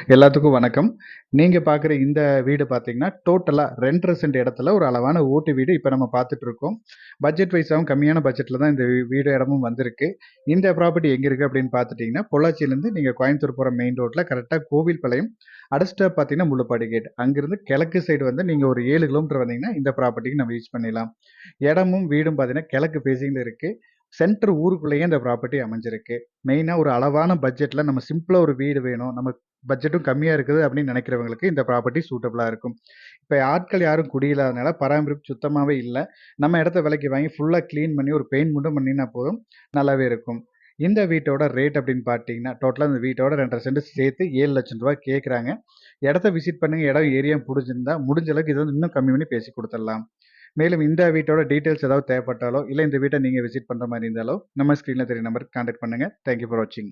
எல்லாத்துக்கும் வணக்கம். நீங்க பார்க்குற இந்த வீடு பார்த்தீங்கன்னா, டோட்டலா 2 1/2 சென்ட் இடத்துல ஒரு அளவான ஓட்டு வீடு இப்ப நம்ம பார்த்துட்டு இருக்கோம். பட்ஜெட் வைஸாவும் கம்மியான பட்ஜெட்ல தான் இந்த வீடு இடமும் வந்திருக்கு. இந்த ப்ராப்பர்ட்டி எங்க இருக்கு அப்படின்னு பார்த்துட்டீங்கன்னா, பொள்ளாச்சியிலேருந்து நீங்க கோயம்புத்தூர் போற மெயின் ரோட்ல கரெக்ட்டா கோவில்பாளையம், அடுத்த பார்த்தீங்கன்னா முள்ளுப்பாடி கேட். அங்கிருந்து கிழக்கு சைடு வந்து நீங்க ஒரு 7 கிலோமீட்டர் வந்தீங்கன்னா, இந்த ப்ராப்பர்ட்டிக்கு நம்ம ரீச் பண்ணிடலாம். இடமும் வீடும் பார்த்தீங்கன்னா, கிழக்கு ஃபேஸிங்ல இருக்கு. சென்டர் ஊருக்குள்ளேயே இந்த ப்ராப்பர்ட்டி அமைஞ்சிருக்கு. மெயினா ஒரு அளவான பட்ஜெட்ல நம்ம சிம்பிளா ஒரு வீடு வேணும். நம்ம பட்ஜெட்டும் கம்மியா இருக்குது அப்படின்னு நினைக்கிறவங்களுக்கு இந்த ப்ராப்பர்ட்டி சூட்டபிளா இருக்கும். இப்ப ஆட்கள் யாரும் குடியில்லாதனால பராமரிப்பு சுத்தமாவே இல்ல. நம்ம இடத்த விலைக்கு வாங்கி ஃபுல்லா கிளீன் பண்ணி ஒரு பெயிண்ட் மட்டும் பண்ணினா போதும். நல்லாவே இருக்கும். இந்த வீட்டோட ரேட் அப்படின்னு பார்த்தீங்கன்னா, டோட்டலா இந்த வீட்டோட 2 1/2 சென்ட் சேர்த்து ரூ. 7,00,000 கேட்குறாங்க. இடத்த விசிட் பண்ணுங்க. இடம் ஏரியா புடிச்சிருந்தா, முடிஞ்ச அளவுக்கு இத வந்து இன்னும் கம்மி பண்ணி பேசி குடுத்துடலாம். மேலும் இந்த வீட்டோட டீட்டெயில்ஸ் ஏதாவது தேவைப்பட்டாலோ, இல்ல இந்த வீட்ட நீங்க விசிட் பண்ற மாரி இருந்தாலோ, நம்ம ஸ்க்ரீன்ல தெரியும் நம்பருக்கு கான்டாக்ட் பண்ணுங்க. தேங்க் யூ ஃபார் வாட்சிங்.